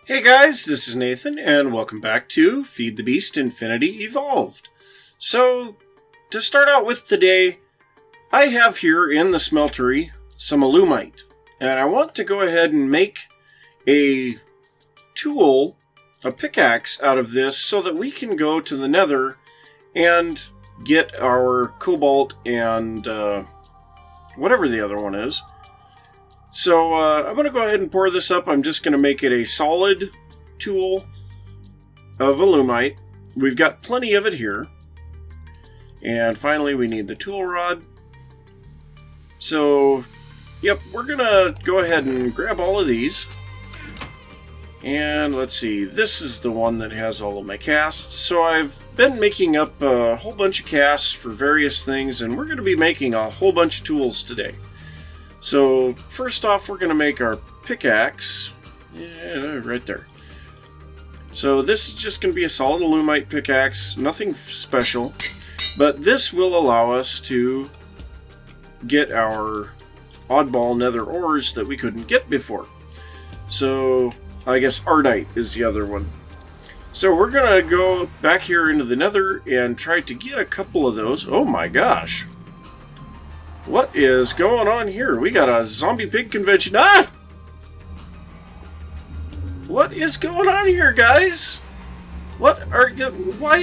Hey guys, this is Nathan, and welcome back to Feed the Beast Infinity Evolved. So, to start out with today, I have here in the smeltery some alumite, and I want to go ahead and make a tool, a pickaxe out of this, so that we can go to the nether and get our cobalt and whatever the other one is. So I'm going to go ahead and pour this up. I'm just going to make it a solid tool of alumite. We've got plenty of it here. And finally we need the tool rod. So, yep, we're going to go ahead and grab all of these. And let's see, this is the one that has all of my casts. So I've been making up a whole bunch of casts for various things, and we're going to be making a whole bunch of tools today. So, first off, we're going to make our pickaxe. Yeah, right there. So, this is just going to be a solid alumite pickaxe. Nothing special. But this will allow us to get our oddball nether ores that we couldn't get before. So, I guess ardite is the other one. So, we're going to go back here into the nether and try to get a couple of those. Oh my gosh. What is going on here? We got a zombie pig convention. Ah! What is going on here, guys? Why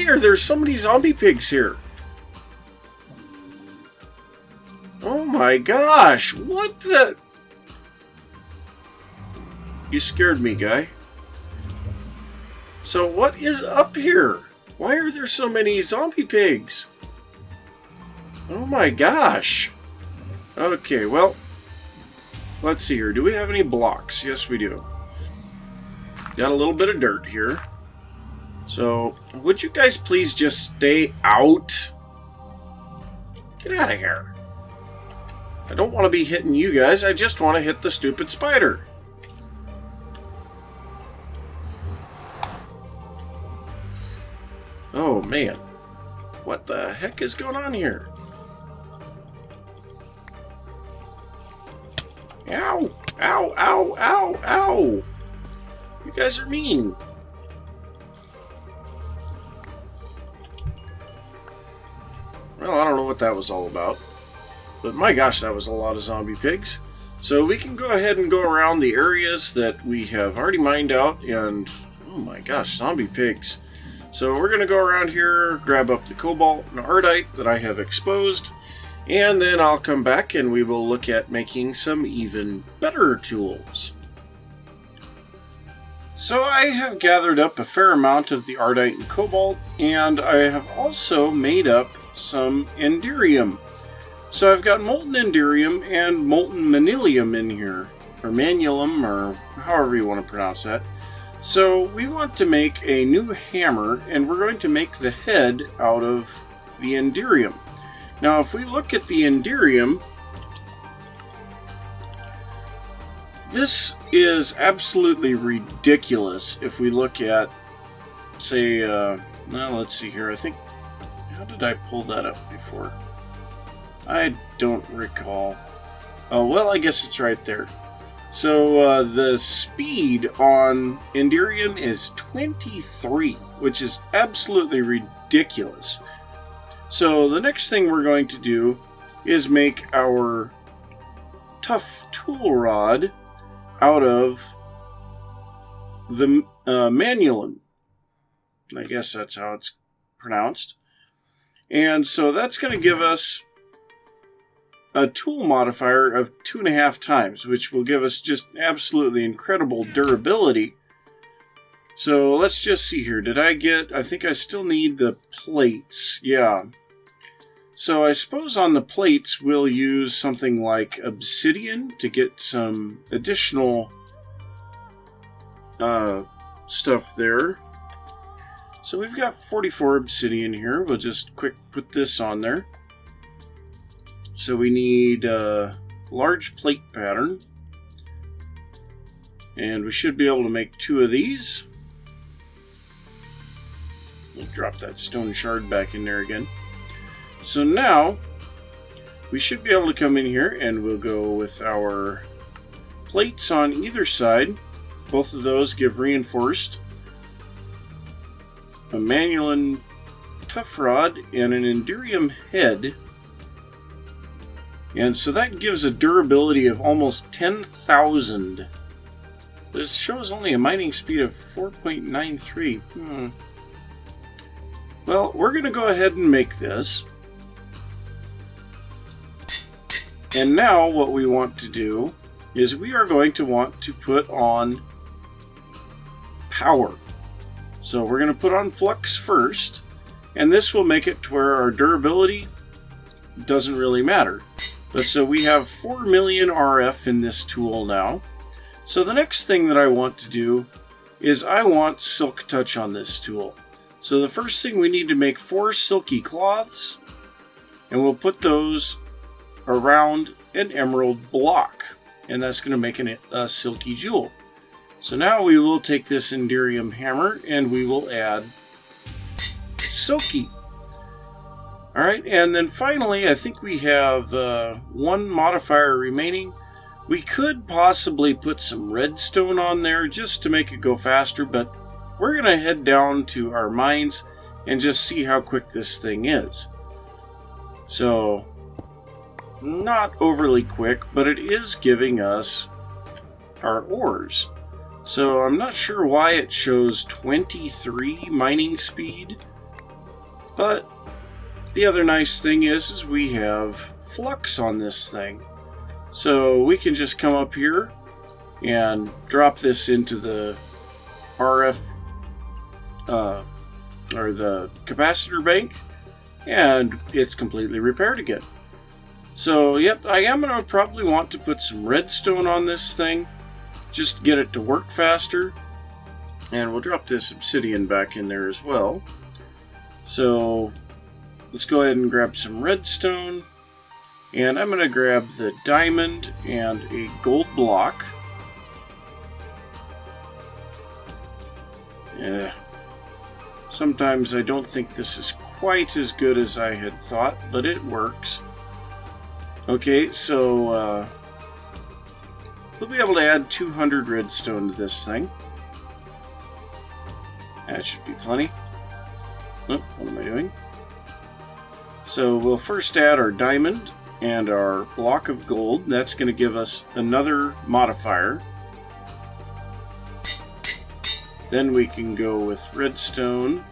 are there so many zombie pigs here? Oh my gosh, what the? You scared me, guy. So what is up here? Why are there so many zombie pigs? Oh my gosh. Okay, well, let's see here. Do we have any blocks? Yes, we do. Got a little bit of dirt here. So, would you guys please just stay out? Get out of here. I don't want to be hitting you guys. I just want to hit the stupid spider. Oh, man. What the heck is going on here? Ow! Ow! Ow! Ow! Ow! You guys are mean. Well, I don't know what that was all about. But my gosh, that was a lot of zombie pigs. So we can go ahead and go around the areas that we have already mined out. And, oh my gosh, zombie pigs. So we're going to go around here, grab up the cobalt and ardite that I have exposed. And then I'll come back and we will look at making some even better tools. So I have gathered up a fair amount of the ardite and cobalt, and I have also made up some enderium. So I've got molten enderium and molten manilium in here, or manulum, or however you want to pronounce that. So we want to make a new hammer, and we're going to make the head out of the enderium. Now, if we look at the enderium, this is absolutely ridiculous. If we look at, say, let's see here. I think, how did I pull that up before? I don't recall. Oh, well, I guess it's right there. So, the speed on enderium is 23, which is absolutely ridiculous. So the next thing we're going to do is make our tough tool rod out of the manulum. I guess that's how it's pronounced. And so that's going to give us a tool modifier of 2.5 times, which will give us just absolutely incredible durability. So let's just see here. I think I still need the plates. Yeah. So I suppose on the plates we'll use something like obsidian to get some additional stuff there. So we've got 44 obsidian here. We'll just quick put this on there. So we need a large plate pattern. And we should be able to make 2 of these. We'll drop that stone shard back in there again. So now, we should be able to come in here and we'll go with our plates on either side. Both of those give reinforced. A Manulan Tough Rod and an Enderium Head. And so that gives a durability of almost 10,000. This shows only a mining speed of 4.93. Well, we're going to go ahead and make this. And now what we want to do is we are going to want to put on power. So we're going to put on flux first, and this will make it to where our durability doesn't really matter. But so we have 4 million RF in this tool now. So the next thing that I want to do is I want Silk Touch on this tool. So the first thing, we need to make 4 silky cloths, and we'll put those around an emerald block, and that's going to make a silky jewel. So now we will take this Enderium hammer and we will add silky. Alright, and then finally I think we have 1 modifier remaining. We could possibly put some redstone on there just to make it go faster, but we're going to head down to our mines and just see how quick this thing is. So, not overly quick, but it is giving us our ores. So I'm not sure why it shows 23 mining speed, but the other nice thing is we have flux on this thing. So we can just come up here and drop this into the RF or the capacitor bank, and it's completely repaired again. So yep, I am going to probably want to put some redstone on this thing just to get it to work faster, and we'll drop this obsidian back in there as well. So let's go ahead and grab some redstone, and I'm going to grab the diamond and a gold block. Sometimes I don't think this is quite as good as I had thought, but it works. Okay, so we'll be able to add 200 redstone to this thing. That should be plenty. Oh, what am I doing? So we'll first add our diamond and our block of gold. That's going to give us another modifier. Then we can go with redstone.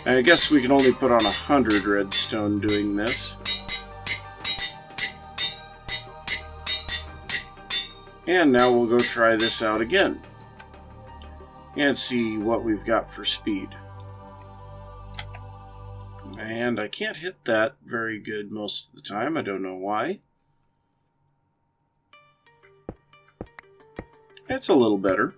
I guess we can only put on 100 redstone doing this. And now we'll go try this out again and see what we've got for speed. And I can't hit that very good most of the time. I don't know why. That's a little better.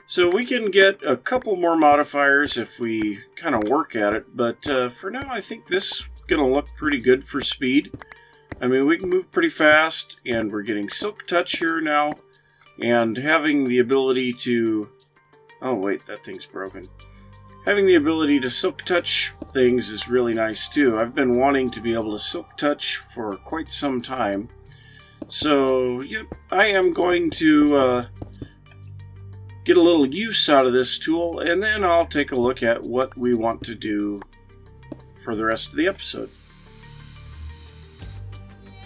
So we can get a couple more modifiers if we kind of work at it, but for now I think this is going to look pretty good for speed. I mean, we can move pretty fast, and we're getting Silk Touch here now, and having the ability to... Oh wait, that thing's broken. Having the ability to Silk Touch things is really nice too. I've been wanting to be able to Silk Touch for quite some time. So, yep, I am going to get a little use out of this tool, and then I'll take a look at what we want to do for the rest of the episode.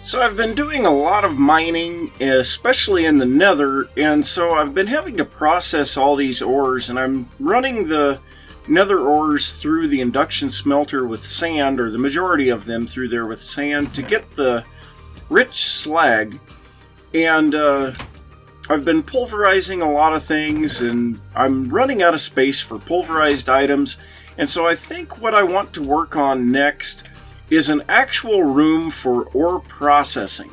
So I've been doing a lot of mining, especially in the nether, and so I've been having to process all these ores, and I'm running the nether ores through the induction smelter with sand, or the majority of them through there with sand, to get the rich slag. And I've been pulverizing a lot of things, and I'm running out of space for pulverized items, and so I think what I want to work on next is an actual room for ore processing.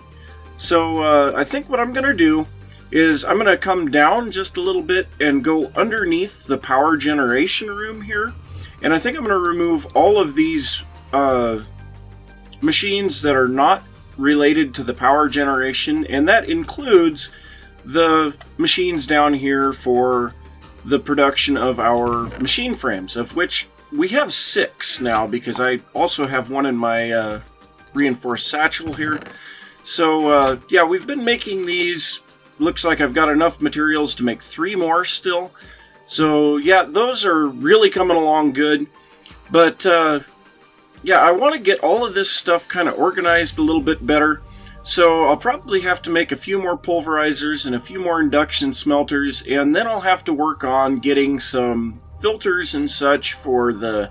So I think what I'm going to do is I'm going to come down just a little bit and go underneath the power generation room here, and I think I'm going to remove all of these machines that are not related to the power generation, and that includes the machines down here for the production of our machine frames, of which we have 6 now, because I also have one in my reinforced satchel here. So yeah, we've been making these looks like I've got enough materials to make 3 more still. So yeah, those are really coming along good. But yeah, I want to get all of this stuff kind of organized a little bit better. So I'll probably have to make a few more pulverizers and a few more induction smelters, and then I'll have to work on getting some filters and such for the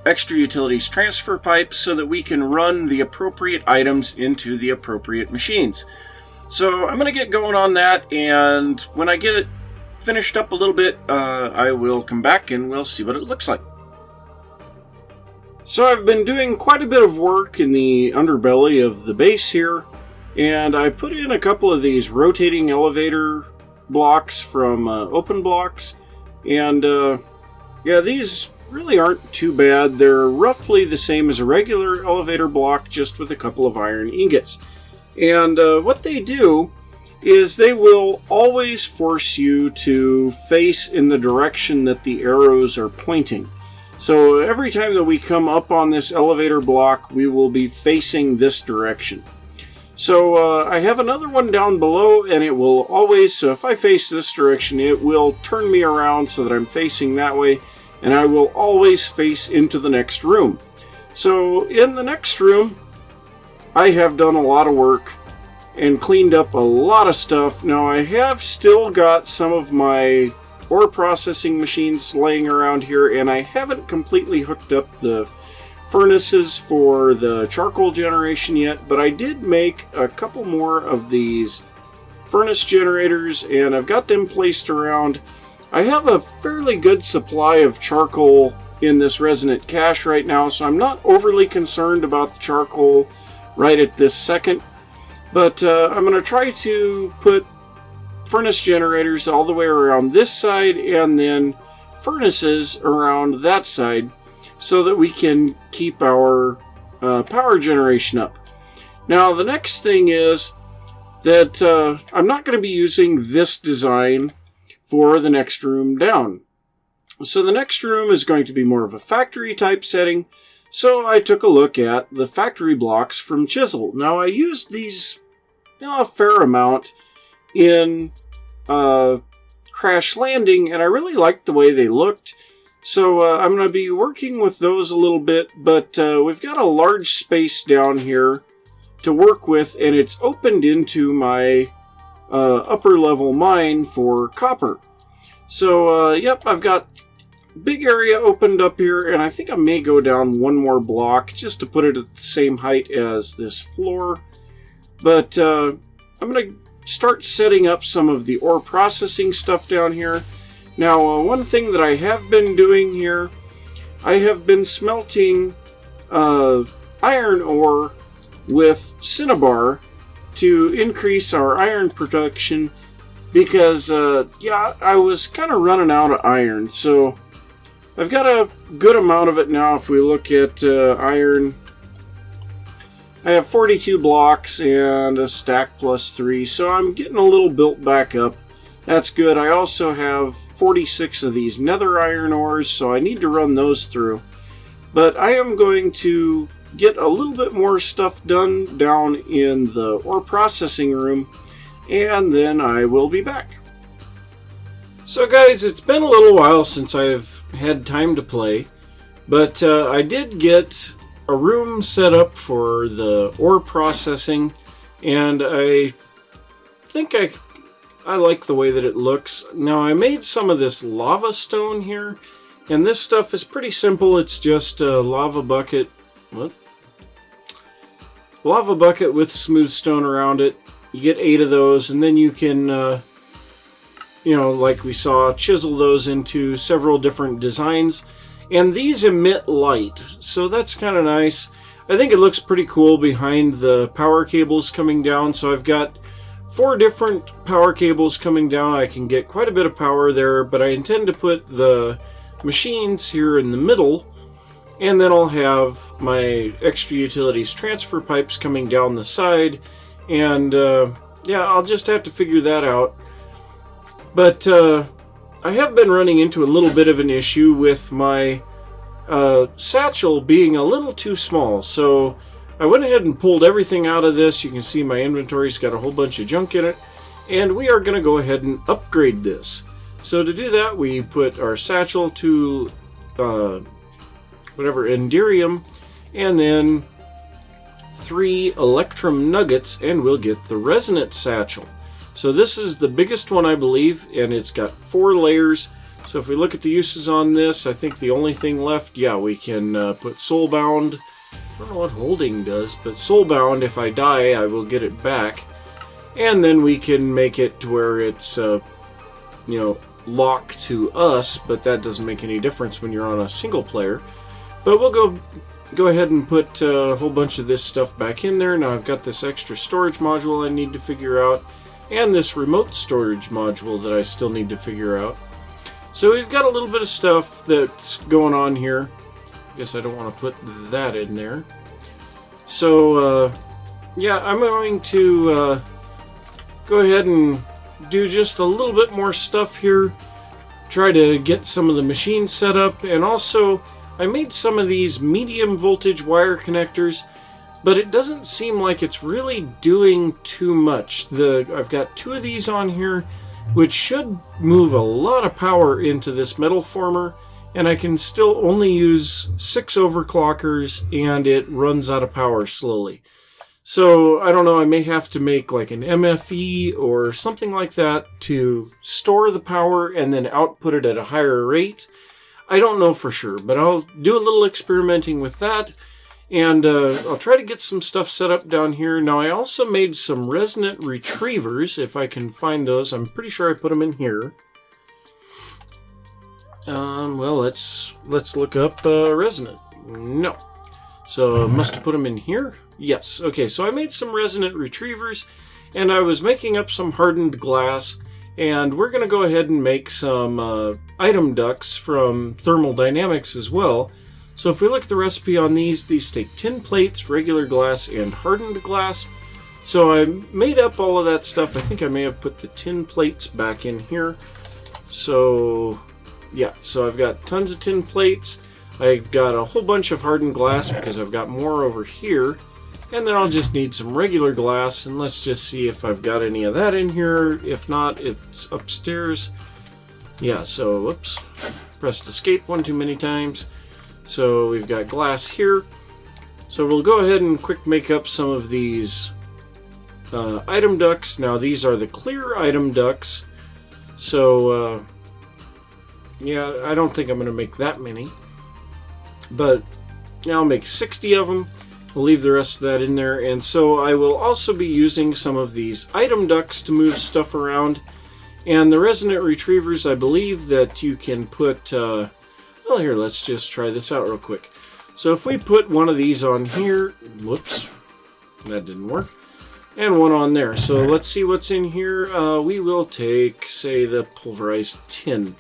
extra utilities transfer pipes so that we can run the appropriate items into the appropriate machines. So I'm going to get going on that, and when I get it finished up a little bit, I will come back and we'll see what it looks like. So I've been doing quite a bit of work in the underbelly of the base here, and I put in a couple of these rotating elevator blocks from Open Blocks, and yeah, these really aren't too bad. They're roughly the same as a regular elevator block, just with a couple of iron ingots. And what they do is they will always force you to face in the direction that the arrows are pointing. So every time that we come up on this elevator block, we will be facing this direction. So I have another one down below, and it will always, so if I face this direction, it will turn me around so that I'm facing that way, and I will always face into the next room. So in the next room, I have done a lot of work and cleaned up a lot of stuff. Now I have still got some of my ore processing machines laying around here, and I haven't completely hooked up the furnaces for the charcoal generation yet, but I did make a couple more of these furnace generators, and I've got them placed around. I have a fairly good supply of charcoal in this resonant cache right now, so I'm not overly concerned about the charcoal right at this second, but I'm going to try to put furnace generators all the way around this side, and then furnaces around that side, so that we can keep our power generation up. Now the next thing is that I'm not going to be using this design for the next room down. So the next room is going to be more of a factory type setting, so I took a look at the factory blocks from Chisel. Now I used these a fair amount in Crash Landing, and I really liked the way they looked. So I'm going to be working with those a little bit, but we've got a large space down here to work with, and it's opened into my upper level mine for copper. So yep, I've got a big area opened up here, and I think I may go down one more block just to put it at the same height as this floor. But I'm going to start setting up some of the ore processing stuff down here. Now, one thing that I have been doing here, I have been smelting iron ore with cinnabar to increase our iron production, because yeah, I was kind of running out of iron. So I've got a good amount of it now. If we look at iron, I have 42 blocks and a stack plus 3, so I'm getting a little built back up. That's good. I also have 46 of these nether iron ores, so I need to run those through. But I am going to get a little bit more stuff done down in the ore processing room, and then I will be back. So guys, it's been a little while since I've had time to play, but I did get a room set up for the ore processing, and I think I like the way that it looks. Now I made some of this lava stone here, and this stuff is pretty simple. It's just a lava bucket. What? Lava bucket with smooth stone around it. You get 8 of those, and then you can, you know, like we saw, chisel those into several different designs. And these emit light, so that's kind of nice. I think it looks pretty cool behind the power cables coming down. So I've got 4 different power cables coming down. I can get quite a bit of power there, but I intend to put the machines here in the middle, and then I'll have my extra utilities transfer pipes coming down the side, and yeah, I'll just have to figure that out. But I have been running into a little bit of an issue with my satchel being a little too small, so I went ahead and pulled everything out of this. You can see my inventory's got a whole bunch of junk in it, and we are going to go ahead and upgrade this. So to do that, we put our satchel to whatever, Enderium, and then 3 Electrum Nuggets, and we'll get the Resonant Satchel. So this is the biggest one, I believe, and it's got 4 layers. So if we look at the uses on this, I think the only thing left, yeah, we can put Soulbound. I don't know what Holding does, but Soulbound, if I die, I will get it back. And then we can make it to where it's, you know, locked to us, but that doesn't make any difference when you're on a single player. But we'll go ahead and put a whole bunch of this stuff back in there. Now I've got this extra storage module I need to figure out, and this remote storage module that I still need to figure out. So we've got a little bit of stuff that's going on here. I guess I don't want to put that in there. So yeah, I'm going to go ahead and do just a little bit more stuff here. Try to get some of the machines set up, and also I made some of these medium voltage wire connectors, but it doesn't seem like it's really doing too much. I've got 2 of these on here, which should move a lot of power into this metal former, and I can still only use 6 overclockers, and it runs out of power slowly. So, I don't know, I may have to make like an MFE or something like that to store the power and then output it at a higher rate. I don't know for sure, but I'll do a little experimenting with that, and I'll try to get some stuff set up down here. Now, I also made some resonant retrievers, if I can find those. I'm pretty sure I put them in here. Well, let's look up resonant. No. So, I must have put them in here? Yes. Okay, so I made some resonant retrievers, and I was making up some hardened glass, and we're going to go ahead and make some item ducts from thermodynamics as well. So if we look at the recipe on these take tin plates, regular glass, and hardened glass. So I made up all of that stuff. I think I may have put the tin plates back in here. So yeah, so I've got tons of tin plates. I got a whole bunch of hardened glass because I've got more over here. And then I'll just need some regular glass, and let's just see if I've got any of that in here. If not, it's upstairs. Yeah, so, whoops, pressed escape one too many times. So we've got glass here. So we'll go ahead and quick make up some of these item ducts. Now these are the clear item ducts. So, yeah, I don't think I'm going to make that many. But yeah, I'll make 60 of them. We'll leave the rest of that in there, and so I will also be using some of these item ducts to move stuff around. And the resonant retrievers, I believe that you can put, well, here, let's just try this out real quick. So if we put one of these on here, whoops, that didn't work, and one on there. So let's see what's in here. We will take, say, the pulverized tin.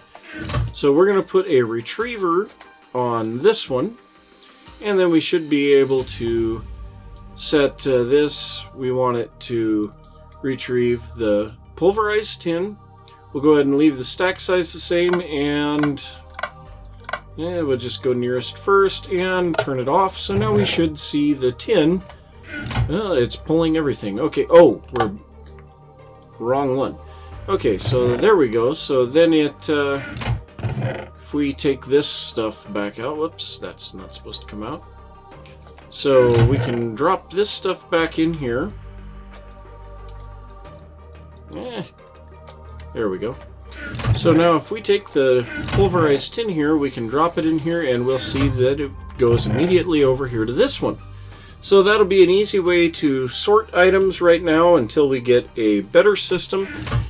So we're going to put a retriever on this one. And then we should be able to set this. We want it to retrieve the pulverized tin. We'll go ahead and leave the stack size the same, and yeah, we'll just go nearest first and turn it off. So now we should see the tin. Well, it's pulling everything. Okay, oh, we're wrong one. Okay, so there we go. So then it... if we take this stuff back out, whoops, that's not supposed to come out. So we can drop this stuff back in here. There we go. So now if we take the pulverized tin here, we can drop it in here, and we'll see that it goes immediately over here to this one. So that'll be an easy way to sort items right now until we get a better system.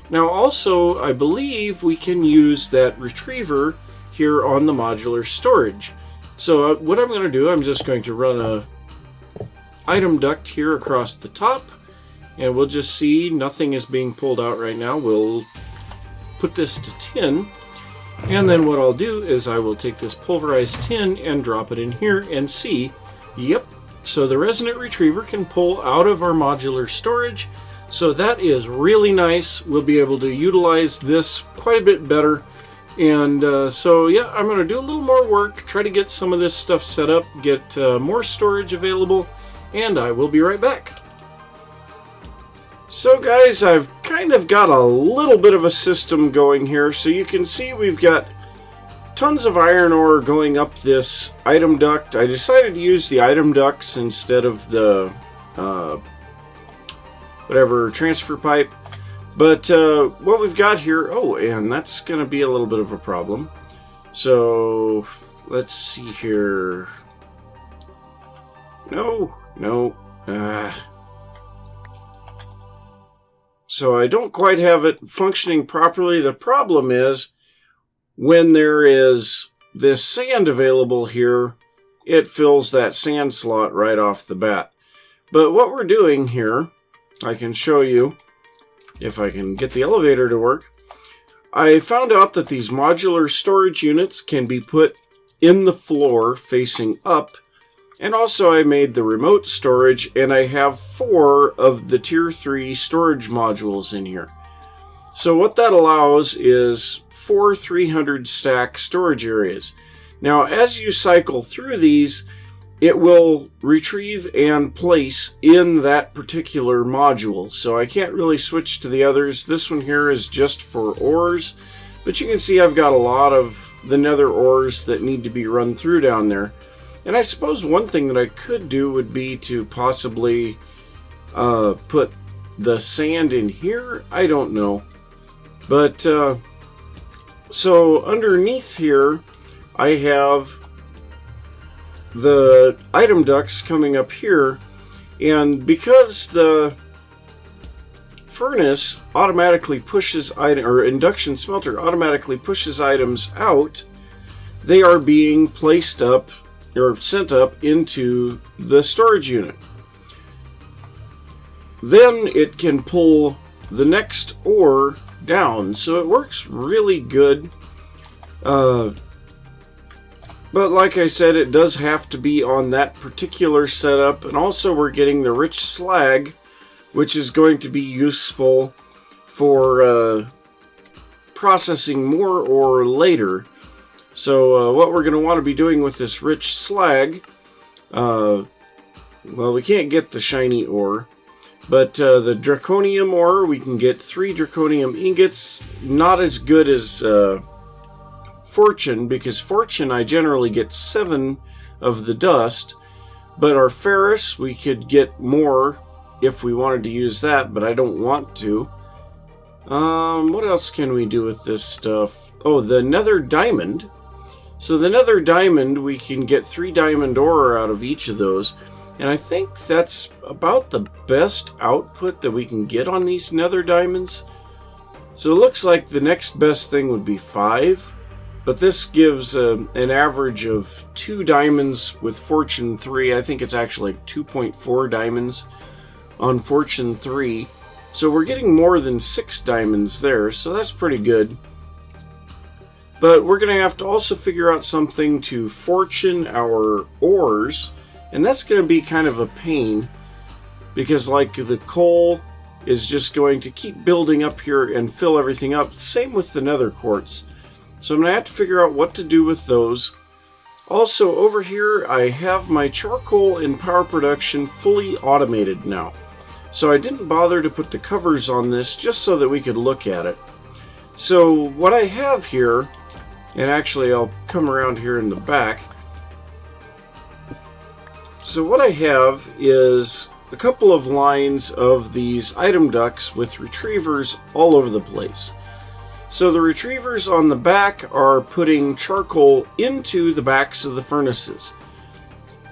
Now also, I believe we can use that retriever here on the modular storage. So what I'm going to do, I'm just going to run a item duct here across the top, and we'll just see nothing is being pulled out right now. We'll put this to tin, and then what I'll do is I will take this pulverized tin and drop it in here and see, yep, so the resonant retriever can pull out of our modular storage. So that is really nice. We'll be able to utilize this quite a bit better. And so yeah, I'm going to do a little more work, try to get some of this stuff set up, get more storage available, and I will be right back. So guys, I've kind of got a little bit of a system going here. So you can see we've got tons of iron ore going up this item duct. I decided to use the item ducts instead of the whatever transfer pipe. But what we've got here, oh, and that's going to be a little bit of a problem. So let's see here. No. So I don't quite have it functioning properly. The problem is when there is this sand available here, it fills that sand slot right off the bat. But what we're doing here, I can show you if I can get the elevator to work. I found out that these modular storage units can be put in the floor facing up. And also I made the remote storage, and I have 4 of the tier 3 storage modules in here. So what that allows is 4 300 stack storage areas. Now as you cycle through these, it will retrieve and place in that particular module. So I can't really switch to the others. This one here is just for ores, but you can see I've got a lot of the nether ores that need to be run through down there. And I suppose one thing that I could do would be to possibly put the sand in here. I don't know. But, so underneath here, I have the item ducts coming up here. And because the furnace automatically pushes or induction smelter automatically pushes items out, they are being placed up or sent up into the storage unit. Then it can pull the next ore down, so it works really good. But like I said, it does have to be on that particular setup, and also we're getting the rich slag, which is going to be useful for processing more ore later. So what we're going to want to be doing with this rich slag, well, we can't get the shiny ore, but the draconium ore, we can get 3 draconium ingots. Not as good as fortune, because fortune I generally get 7 of the dust, but our ferrous, we could get more if we wanted to use that, but I don't want to. What else can we do with this stuff? Oh, the nether diamond. So the nether diamond, we can get 3 diamond ore out of each of those. And I think that's about the best output that we can get on these nether diamonds. So it looks like the next best thing would be 5. But this gives an average of 2 diamonds with fortune 3. I think it's actually 2.4 diamonds on fortune 3. So we're getting more than 6 diamonds there. So that's pretty good. But we're going to have to also figure out something to fortune our ores. And that's going to be kind of a pain. Because like the coal is just going to keep building up here and fill everything up. Same with the nether quartz. So I'm going to have to figure out what to do with those. Also over here I have my charcoal and power production fully automated now. So I didn't bother to put the covers on this just so that we could look at it. So what I have here, and actually I'll come around here in the back. So what I have is a couple of lines of these item ducts with retrievers all over the place. So the retrievers on the back are putting charcoal into the backs of the furnaces.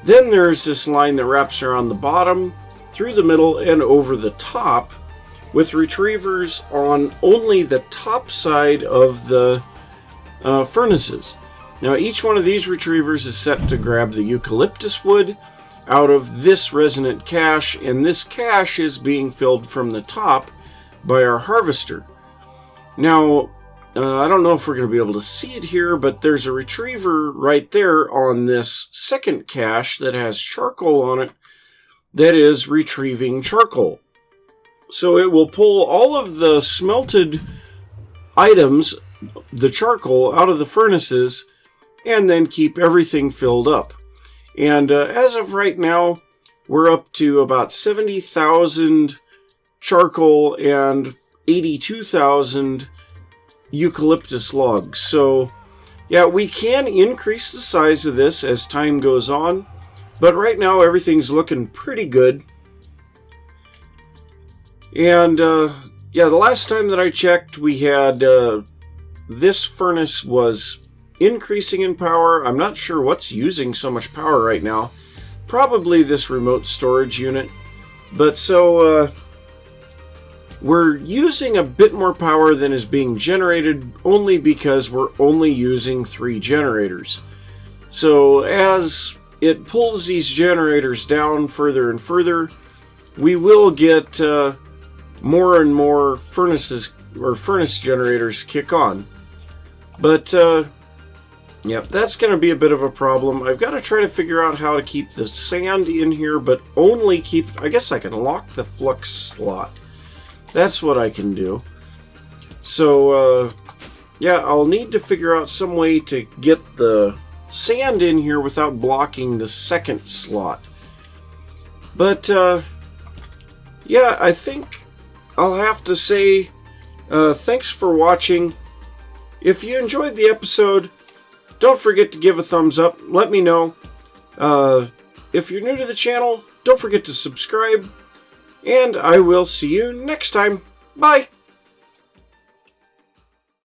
Then there's this line that wraps around the bottom, through the middle, and over the top, with retrievers on only the top side of the furnaces. Now each one of these retrievers is set to grab the eucalyptus wood out of this resonant cache, and this cache is being filled from the top by our harvester. Now, I don't know if we're going to be able to see it here, but there's a retriever right there on this second cache that has charcoal on it that is retrieving charcoal. So it will pull all of the smelted items, the charcoal, out of the furnaces and then keep everything filled up. And as of right now, we're up to about 70,000 charcoal and 82,000 eucalyptus logs. So, yeah, we can increase the size of this as time goes on, but right now everything's looking pretty good. And, yeah, the last time that I checked, we had, this furnace was increasing in power. I'm not sure what's using so much power right now. Probably this remote storage unit. But so, we're using a bit more power than is being generated only because we're only using 3 generators. So as it pulls these generators down further and further, we will get more and more furnaces or furnace generators kick on. But yeah, that's going to be a bit of a problem. I've got to try to figure out how to keep the sand in here, but only keep... I guess I can lock the flux slot. That's what I can do. So, yeah, I'll need to figure out some way to get the sand in here without blocking the second slot. But, yeah, I think I'll have to say thanks for watching. If you enjoyed the episode, don't forget to give a thumbs up. Let me know. If you're new to the channel, don't forget to subscribe. And I will see you next time. Bye!